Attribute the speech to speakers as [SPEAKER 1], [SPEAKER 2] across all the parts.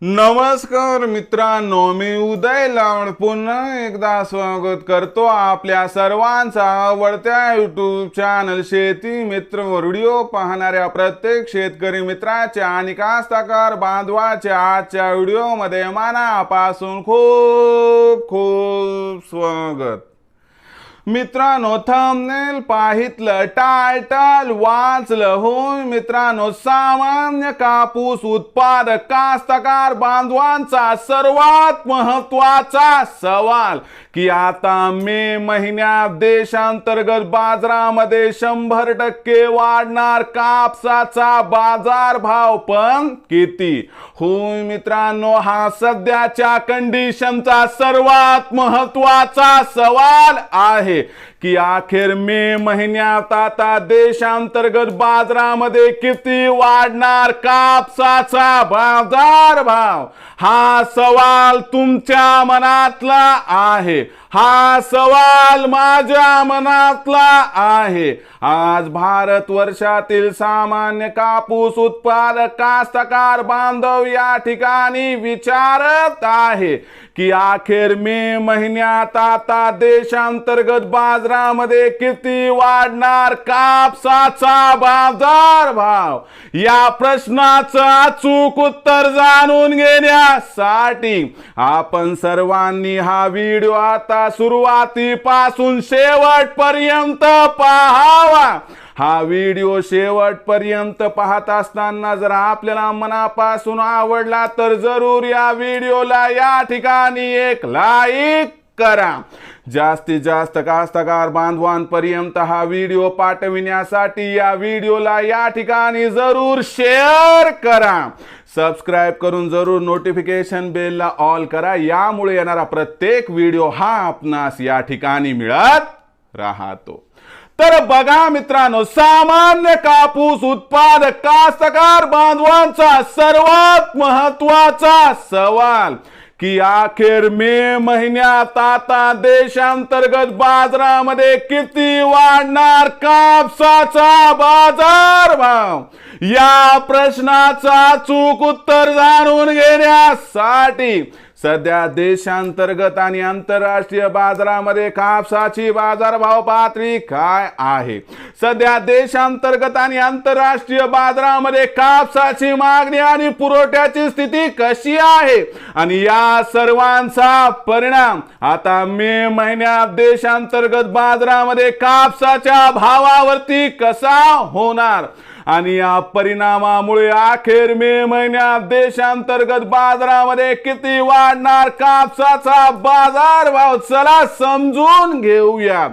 [SPEAKER 1] नमस्कार मित्रांनो, मी उदय लावण पुन्हा एकदा स्वागत करतो आपल्या सर्वांचा आवडत्या यूट्यूब चॅनल शेती मित्र व्हिडिओ पाहणाऱ्या प्रत्येक शेतकरी मित्राच्या आणि कास्तकार बांधवाच्या आजच्या व्हिडिओमध्ये मनापासून खूप खूप स्वागत। मित्रांनो, थंबनेल पाहितलं, टायटल वाचलं होय मित्रांनो, सामान्य कापूस उत्पादक कास्तकार बांधवांचा सर्वात महत्त्वाचा सवाल की आता मे महिन्यात देशांतर्गत बाजारामध्ये 100% वाढणार कापसाचा बाजारभाव, पण किती? होय मित्रांनो, हा सध्याच्या कंडिशनचा सर्वात महत्त्वाचा सवाल आहे की अखेर मे महिन्यात आता देशांतर्गत बाजारामध्ये किती वाढणार कापसाचा बाजारभाव। हा सवाल तुमच्या मनातला आहे, हा सवाल माझ्या मनातला आहे। आज भारत वर्षातील सामान्य कापूस उत्पादक कास्तकार बांधव या ठिकाणी विचारत आहे की अखेर मे महिन्यात आता देशांतर्गत बाजारामध्ये किती वाढणार कापसाचा बाजारभाव। या प्रश्नाचं अचूक उत्तर जाणून घेण्यासाठी आपण सर्वांनी हा व्हिडिओ आता सुरुवातीपासून शेवटपर्यंत पाहावा। हा व्हिडिओ शेवटपर्यंत पाहत असताना जर आपल्याला मनापासून आवडला तर जरूर या व्हिडिओला या ठिकाणी एक लाईक करा। जास्तीत जास्त कास्तकार बांधवांपर्यंत हा व्हिडिओ पाठविण्यासाठी या व्हिडिओला या ठिकाणी जरूर शेअर करा। सबस्क्राइब करून जरूर नोटिफिकेशन बेलला ऑल करा, यामुळे येणारा प्रत्येक व्हिडिओ हा आपणास या ठिकाणी मिळत राहतो। तर बघा मित्रांनो, सामान्य कापूस उत्पादक कास्तकार बांधवांचा सर्वात महत्त्वाचा सवाल की अखेर मे महिन्यात आता देशांतर्गत बाजारामध्ये किती वाढणार कापसाचा बाजारभाव। या प्रश्नाचं अचूक उत्तर जाणून घेण्यासाठी सध्या देशांतर्गत आणि आंतरराष्ट्रीय बाजारामध्ये कापसाची बाजारभाव पातळी काय आहे? सध्या देशांतर्गत आणि आंतरराष्ट्रीय बाजारामध्ये कापसाची मागणी आणि पुरवठ्याची स्थिती कशी आहे आणि या सर्वांचा परिणाम आता मे महिन्यात देशांतर्गत बाजारामध्ये कापसाच्या भावावरती कसा होणार आणि या परिणामामुळे अखेर मे महिन्यात देशांतर्गत बाजारामध्ये किती वाढणार कापसाचा बाजारभाव, चला समजून घेऊया।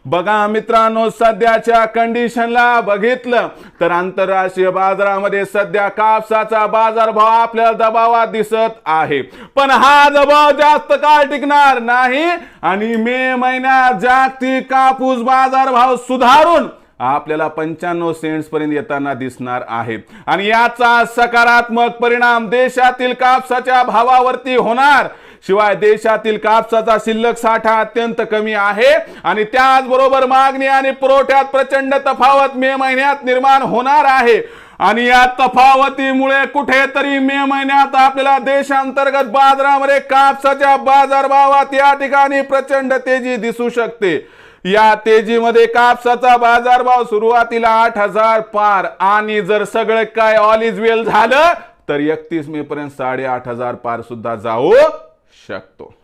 [SPEAKER 1] बघा मित्रांनो, सध्याच्या कंडिशनला बघितलं तर आंतरराष्ट्रीय बाजारामध्ये सध्या कापसाचा बाजारभाव आपल्याला दबावात दिसत आहे, पण हा दबाव जास्त काळ टिकणार नाही आणि मे महिन्यात जागतिक कापूस बाजारभाव सुधारून आपल्याला 95 सेंट्स पर्यंत येताना दिसणार आहे आणि याचा सकारात्मक परिणाम देशातील कापसाच्या भावावरती होणार। शिवाय देशातील कापसाचा शिल्लक साठा अत्यंत कमी आहे आणि त्याचबरोबर मागणी आणि पुरवठ्यात प्रचंड तफावत मे महिन्यात निर्माण होणार आहे आणि या तफावतीमुळे कुठेतरी मे महिन्यात आपल्याला देशांतर्गत बाजारामध्ये कापसाच्या बाजारभावात या ठिकाणी प्रचंड तेजी दिसू शकते। या तेजीमध्ये कापसाचा बाजारभाव सुरुवातीला 8,000 पार आणि जर सगळं काय ऑल इज वेल झालं तर 31 मे पर्यंत 8,500 पार सुद्धा जाऊ शकतो।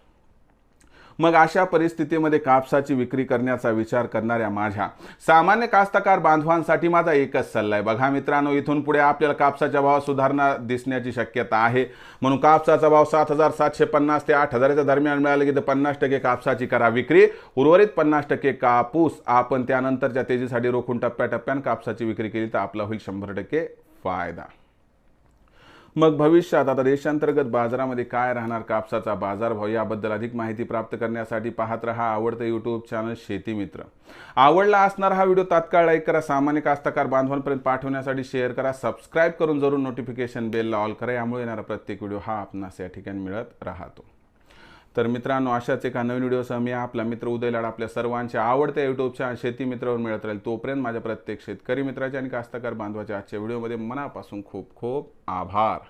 [SPEAKER 1] मग अशा परिस्थितीमध्ये कापसाची विक्री करण्याचा विचार करणाऱ्या माझ्या सामान्य कास्तकार बांधवांसाठी माझा एकच सल्ला आहे। बघा मित्रांनो, इथून पुढे आपल्याला कापसाच्या भावात सुधारणा दिसण्याची शक्यता आहे, म्हणून कापसाचा भाव 7,750 ते 8,000च्या दरम्यान मिळाले की 50% कापसाची करा विक्री, उर्वरित 50% कापूस आपण त्यानंतरच्या तेजीसाठी रोखून टप्प्याटप्प्याने कापसाची विक्री केली तर आपला होईल 100% फायदा। मग भविष्यात आता देशांतर्गत बाजारामध्ये काय राहणार कापसाचा बाजारभाव याबद्दल अधिक माहिती प्राप्त करण्यासाठी पाहत रहा आवडतं यूट्यूब चॅनल शेती मित्र। आवडला असणार हा व्हिडिओ तात्काळ लाईक करा, सामान्य कास्तकार बांधवांपर्यंत पाठवण्यासाठी शेअर करा, सबस्क्राइब करून जरूर नोटिफिकेशन बेलला ऑल करा, यामुळे येणारा प्रत्येक व्हिडिओ हा आपणास या ठिकाणी मिळत राहतो। तर मित्रांनो, अशाच एका नवीन व्हिडिओसह मी आपला मित्र उदय लाड आपल्या सर्वांच्या आवडत्या यूट्यूब चॅनल शेती मित्रावर मिळत राहील। तोपर्यंत माझ्या प्रत्येक शेतकरी मित्राच्या आणि कास्तकार बांधवाच्या आजच्या व्हिडिओमध्ये मनापासून खूप खूप आभार।